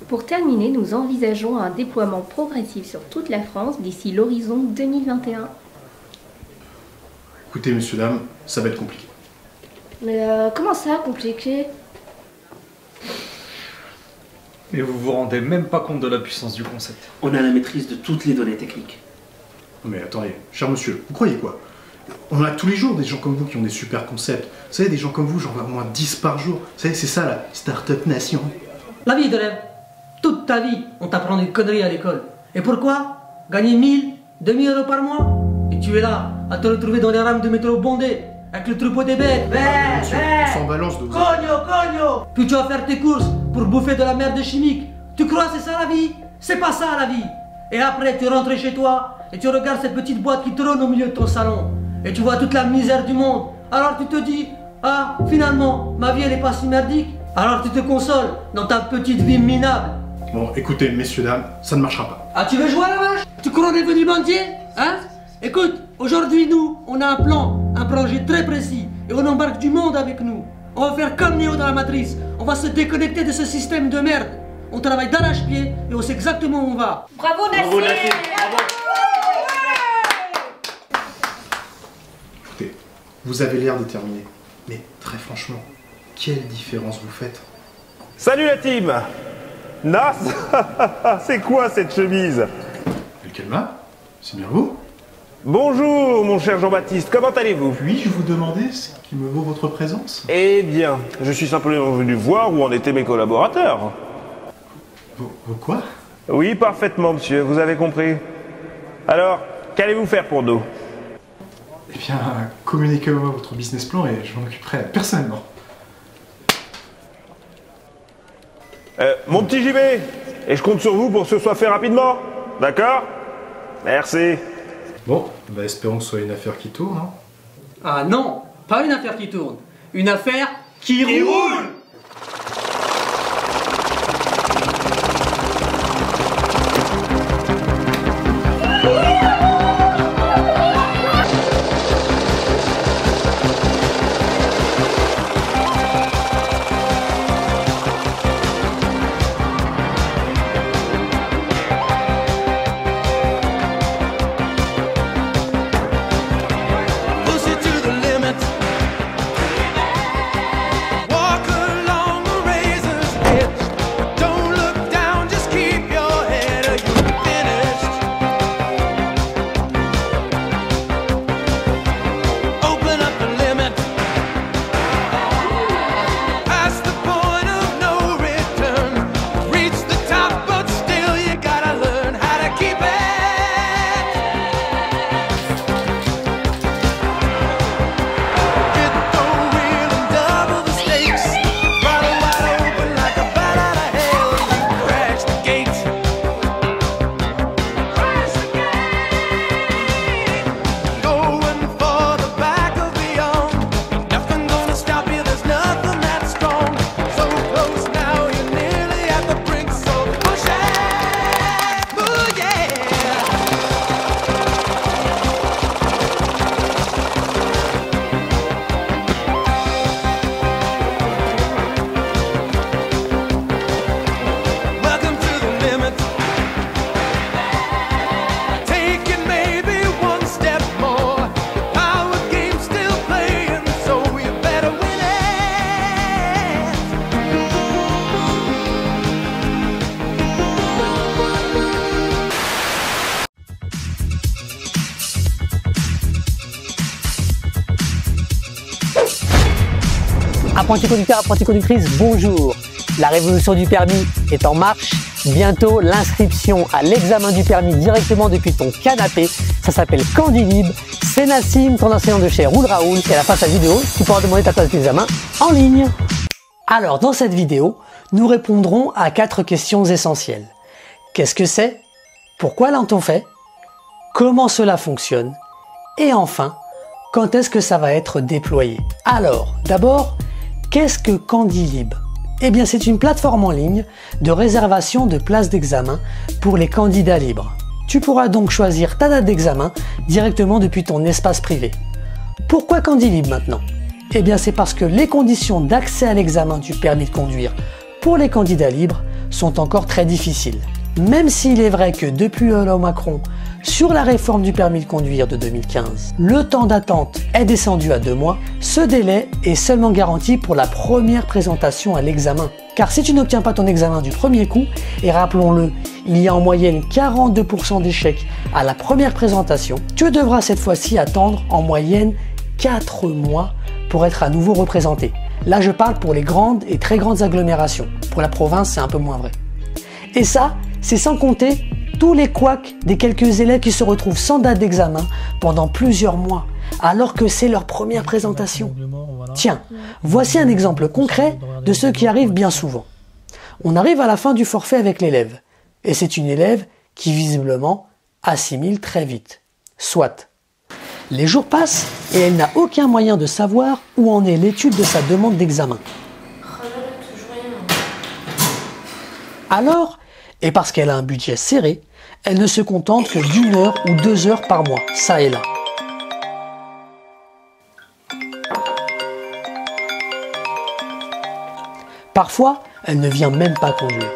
Pour terminer, nous envisageons un déploiement progressif sur toute la France d'ici l'horizon 2021. Écoutez, messieurs, dames, ça va être compliqué. Mais comment ça, compliqué? Mais vous vous rendez même pas compte de la puissance du concept. On a la maîtrise de toutes les données techniques. Mais attendez, cher monsieur, vous croyez quoi? On a tous les jours des gens comme vous qui ont des super concepts. Vous savez, des gens comme vous, j'en vois au moins 10 par jour. Vous savez, c'est ça la Startup Nation. La vie de rêve. Toute ta vie, on t'apprend des conneries à l'école. Et pourquoi? Gagner 1000, 2000 euros par mois? Et tu es là, à te retrouver dans les rames de métro bondées, avec le troupeau des bêtes. On s'en balance de vous. Cogno. Puis tu vas faire tes courses pour bouffer de la merde chimique. Tu crois c'est ça la vie? C'est pas ça la vie. Et après, tu rentres chez toi et tu regardes cette petite boîte qui trône au milieu de ton salon. Et tu vois toute la misère du monde. Alors tu te dis, ah, finalement, ma vie elle est pas si merdique. Alors tu te consoles dans ta petite vie minable. Bon, écoutez, messieurs, dames, ça ne marchera pas. Ah, tu veux jouer à la vache? Tu crois qu'on est venu mendier? Hein? Écoute, aujourd'hui, nous, on a un plan, un projet très précis. Et on embarque du monde avec nous. On va faire comme Neo dans la matrice. On va se déconnecter de ce système de merde. On travaille d'arrache-pied et on sait exactement où on va. Bravo, Nassir! Bravo, Nassir. Bravo. Écoutez, vous avez l'air déterminé. Mais très franchement, quelle différence vous faites? Salut la team! Nas, c'est quoi cette chemise? Elkelma, c'est bien vous? Bonjour mon cher Jean-Baptiste, comment allez-vous? Puis-je vous demander ce qui me vaut votre présence? Eh bien, je suis simplement venu voir où en étaient mes collaborateurs. Vous quoi? Oui, parfaitement monsieur, vous avez compris. Alors, qu'allez-vous faire pour nous? Eh bien, communiquez-moi votre business plan et je m'en occuperai personnellement. Mon petit JB, et je compte sur vous pour que ce soit fait rapidement, d'accord? Merci. Bon, bah espérons que ce soit une affaire qui tourne, hein. Ah non, pas une affaire qui tourne. Une affaire qui roule. Apprentis conducteurs, apprentis conductrices, bonjour. La révolution du permis est en marche. Bientôt, l'inscription à l'examen du permis directement depuis ton canapé. Ça s'appelle Candilib. C'est Nassim, ton enseignant de chez Roule Raoul. Et à la fin de cette vidéo, tu pourras demander ta place d'examen en ligne. Alors, dans cette vidéo, nous répondrons à 4 questions essentielles. Qu'est-ce que c'est? Pourquoi l'a-t-on fait? Comment cela fonctionne? Et enfin, quand est-ce que ça va être déployé? Alors, d'abord, qu'est-ce que Candilib? Eh bien, c'est une plateforme en ligne de réservation de places d'examen pour les candidats libres. Tu pourras donc choisir ta date d'examen directement depuis ton espace privé. Pourquoi Candilib maintenant? Eh bien, c'est parce que les conditions d'accès à l'examen du permis de conduire pour les candidats libres sont encore très difficiles. Même s'il est vrai que depuis la loi Macron sur la réforme du permis de conduire de 2015, le temps d'attente est descendu à 2 mois, ce délai est seulement garanti pour la première présentation à l'examen. Car si tu n'obtiens pas ton examen du premier coup, et rappelons-le, il y a en moyenne 42% d'échecs à la première présentation, tu devras cette fois-ci attendre en moyenne 4 mois pour être à nouveau représenté. Là je parle pour les grandes et très grandes agglomérations. Pour la province c'est un peu moins vrai. Et ça, c'est sans compter tous les couacs des quelques élèves qui se retrouvent sans date d'examen pendant plusieurs mois, alors que c'est leur première présentation. Tiens, voici un exemple concret de ce qui arrive bien souvent. On arrive à la fin du forfait avec l'élève, et c'est une élève qui visiblement assimile très vite. Soit. Les jours passent et elle n'a aucun moyen de savoir où en est l'étude de sa demande d'examen. Alors, et parce qu'elle a un budget serré, elle ne se contente que d'1 heure ou 2 heures par mois, ça et là. Parfois, elle ne vient même pas conduire.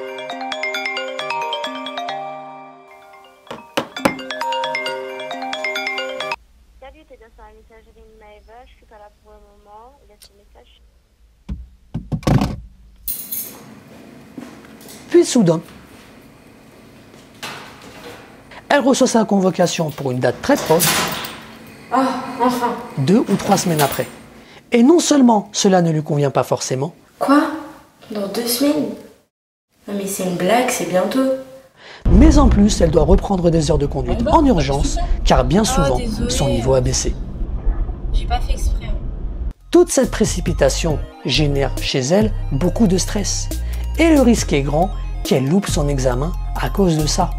Salut, t'es bien sur la messagerie Maeva, je suis pas là pour le moment, laisse le message. Puis soudain, elle reçoit sa convocation pour une date très proche, Enfin. 2 ou 3 semaines après. Et non seulement cela ne lui convient pas forcément, Quoi? Dans 2 semaines? Non mais c'est une blague, c'est bientôt. mais en plus elle doit reprendre des heures de conduite en urgence, car bien souvent désolé. son niveau a baissé. J'ai pas fait exprès. Toute cette précipitation génère chez elle beaucoup de stress. Et le risque est grand qu'elle loupe son examen à cause de ça.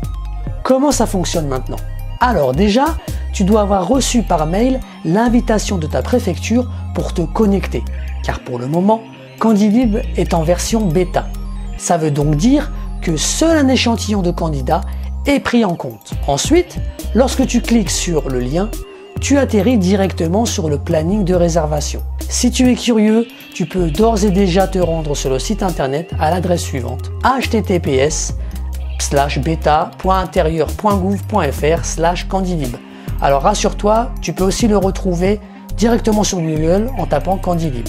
Comment ça fonctionne maintenant? Alors déjà, tu dois avoir reçu par mail l'invitation de ta préfecture pour te connecter. Car pour le moment, Candidib est en version bêta. Ça veut donc dire que seul un échantillon de candidats est pris en compte. Ensuite, lorsque tu cliques sur le lien, tu atterris directement sur le planning de réservation. Si tu es curieux, tu peux d'ores et déjà te rendre sur le site internet à l'adresse suivante: https:/beta.intérieur.gouv.fr/candidib. Alors rassure-toi, tu peux aussi le retrouver directement sur Google en tapant Candidib.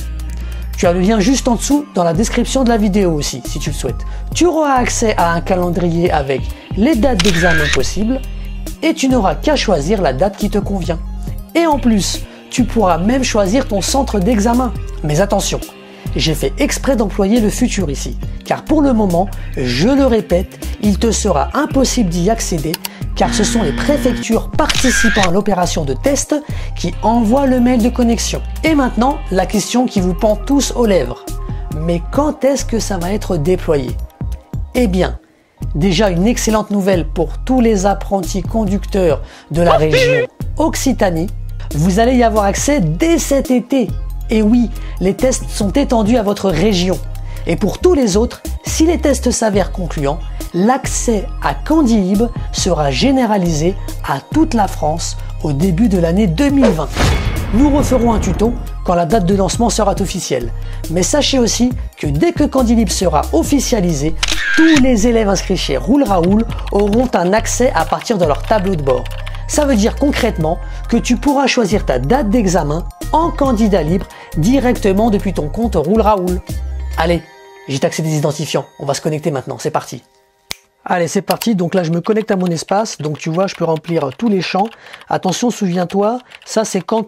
Tu as le lien juste en dessous dans la description de la vidéo aussi, si tu le souhaites. Tu auras accès à un calendrier avec les dates d'examen possibles et tu n'auras qu'à choisir la date qui te convient. Et en plus, tu pourras même choisir ton centre d'examen. Mais attention, j'ai fait exprès d'employer le futur ici, car pour le moment, je le répète, il te sera impossible d'y accéder, car ce sont les préfectures participant à l'opération de test qui envoient le mail de connexion. Et maintenant, la question qui vous pend tous aux lèvres. Mais quand est-ce que ça va être déployé? Eh bien, déjà une excellente nouvelle pour tous les apprentis conducteurs de la région Occitanie, vous allez y avoir accès dès cet été. Et oui, les tests sont étendus à votre région. Et pour tous les autres, si les tests s'avèrent concluants, l'accès à Candidib sera généralisé à toute la France au début de l'année 2020. Nous referons un tuto quand la date de lancement sera officielle. Mais sachez aussi que dès que Candidib sera officialisé, tous les élèves inscrits chez Roule Raoul auront un accès à partir de leur tableau de bord. Ça veut dire concrètement que tu pourras choisir ta date d'examen en candidat libre directement depuis ton compte Roule Raoul. Allez, j'ai taxé des identifiants, on va se connecter maintenant, c'est parti. Allez, c'est parti, donc là je me connecte à mon espace, donc tu vois je peux remplir tous les champs. Attention, souviens-toi, ça c'est quand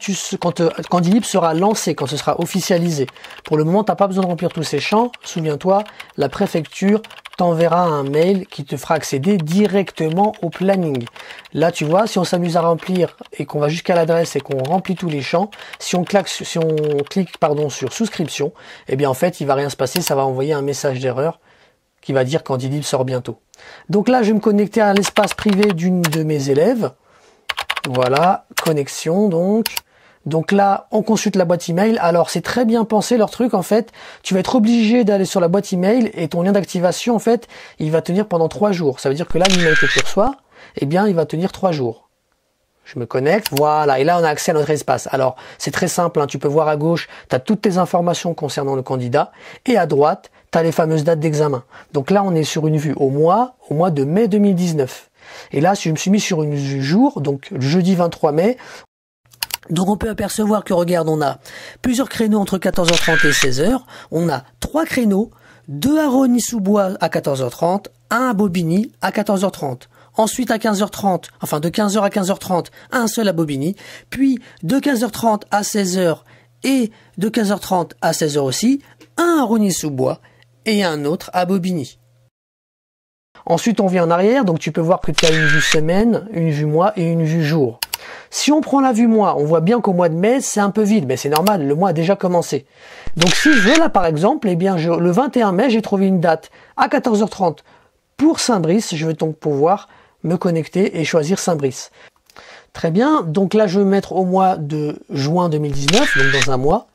Candidib sera lancé, quand ce sera officialisé. Pour le moment, tu n'as pas besoin de remplir tous ces champs, souviens-toi, la préfecture t'enverra un mail qui te fera accéder directement au planning. Là, tu vois, si on s'amuse à remplir et qu'on va jusqu'à l'adresse et qu'on remplit tous les champs, si on clique sur souscription, eh bien en fait, il va rien se passer, ça va envoyer un message d'erreur qui va dire Candidib sort bientôt. Donc là, je vais me connecter à l'espace privé d'une de mes élèves. Voilà, connexion donc. Donc là, on consulte la boîte email. Alors, c'est très bien pensé leur truc en fait. Tu vas être obligé d'aller sur la boîte email et ton lien d'activation en fait, il va tenir pendant 3 jours. Ça veut dire que là, l'email que tu reçois, eh bien, il va tenir 3 jours. Je me connecte, voilà, et là on a accès à notre espace. Alors c'est très simple, hein, tu peux voir à gauche, tu as toutes tes informations concernant le candidat, et à droite, tu as les fameuses dates d'examen. Donc là on est sur une vue au mois de mai 2019. Et là je me suis mis sur une vue jour, donc jeudi 23 mai. Donc on peut apercevoir que regarde, on a plusieurs créneaux entre 14h30 et 16h, on a 3 créneaux, 2 à Rosny-sous-Bois à 14h30, 1 à Bobigny à 14h30. Ensuite à 15h30, enfin de 15h à 15h30, un seul à Bobigny, puis de 15h30 à 16h et de 15h30 à 16h aussi, un à Rosny-sous-Bois et un autre à Bobigny. Ensuite on vient en arrière, donc tu peux voir que tu as une vue semaine, une vue mois et une vue jour. Si on prend la vue mois, on voit bien qu'au mois de mai c'est un peu vide, mais c'est normal, le mois a déjà commencé. Donc si je veux là par exemple, eh bien le 21 mai j'ai trouvé une date à 14h30 pour Saint-Brice, je vais donc pouvoir me connecter et choisir Saint-Brice. Très bien, donc là je vais me mettre au mois de juin 2019, donc dans un mois,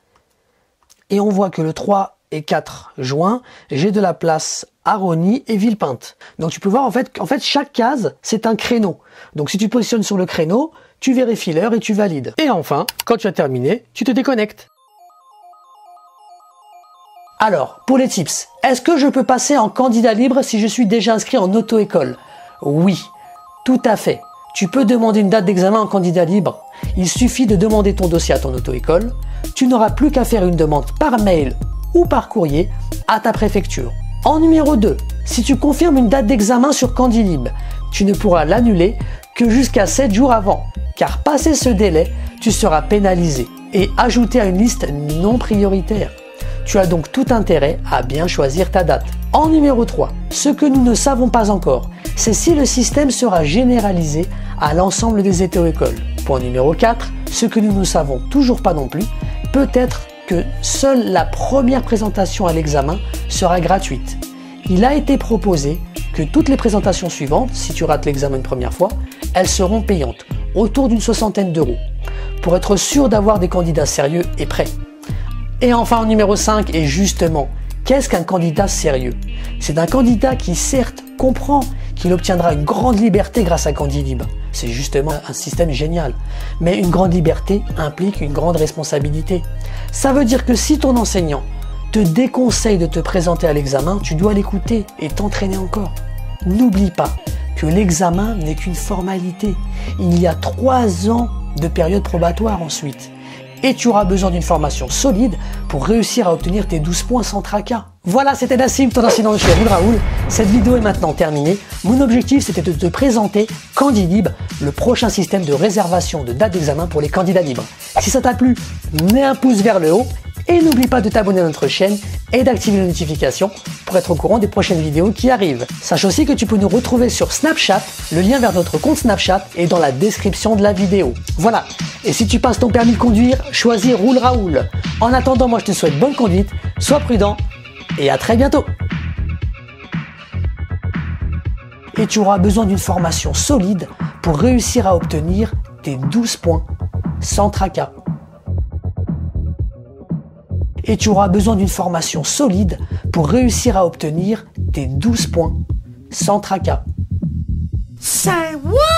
et on voit que le 3 et 4 juin, j'ai de la place à Rosny et Villepinte. Donc tu peux voir en fait chaque case c'est un créneau. Donc si tu positionnes sur le créneau, tu vérifies l'heure et tu valides. Et enfin, quand tu as terminé, tu te déconnectes. Alors, pour les tips, est-ce que je peux passer en candidat libre si je suis déjà inscrit en auto-école? Oui. Tout à fait. Tu peux demander une date d'examen en candidat libre. Il suffit de demander ton dossier à ton auto-école. Tu n'auras plus qu'à faire une demande par mail ou par courrier à ta préfecture. En numéro 2, si tu confirmes une date d'examen sur Candilib, tu ne pourras l'annuler que jusqu'à 7 jours avant, car passé ce délai, tu seras pénalisé et ajouté à une liste non prioritaire. Tu as donc tout intérêt à bien choisir ta date. En numéro 3, ce que nous ne savons pas encore, c'est si le système sera généralisé à l'ensemble des auto-écoles. Point numéro 4, ce que nous ne savons toujours pas non plus, peut-être que seule la première présentation à l'examen sera gratuite. Il a été proposé que toutes les présentations suivantes, si tu rates l'examen une première fois, elles seront payantes, autour d'une 60aine d'euros, pour être sûr d'avoir des candidats sérieux et prêts. Et enfin, en numéro 5, et justement, qu'est-ce qu'un candidat sérieux? C'est un candidat qui certes comprend qu'il obtiendra une grande liberté grâce à Candilib. C'est justement un système génial. Mais une grande liberté implique une grande responsabilité. Ça veut dire que si ton enseignant te déconseille de te présenter à l'examen, tu dois l'écouter et t'entraîner encore. N'oublie pas que l'examen n'est qu'une formalité. Il y a 3 ans de période probatoire ensuite. Et tu auras besoin d'une formation solide pour réussir à obtenir tes 12 points sans tracas. Voilà, c'était Nassim, ton enseignant de chez Roule Raoul. Cette vidéo est maintenant terminée. Mon objectif, c'était de te présenter Candilib, le prochain système de réservation de date d'examen pour les candidats libres. Si ça t'a plu, mets un pouce vers le haut et n'oublie pas de t'abonner à notre chaîne et d'activer les notifications pour être au courant des prochaines vidéos qui arrivent. Sache aussi que tu peux nous retrouver sur Snapchat, le lien vers notre compte Snapchat est dans la description de la vidéo. Voilà, et si tu passes ton permis de conduire, choisis Roule Raoul. En attendant, moi je te souhaite bonne conduite, sois prudent et à très bientôt. Et tu auras besoin d'une formation solide pour réussir à obtenir tes 12 points sans tracas. Et tu auras besoin d'une formation solide pour réussir à obtenir tes 12 points sans tracas. Say what?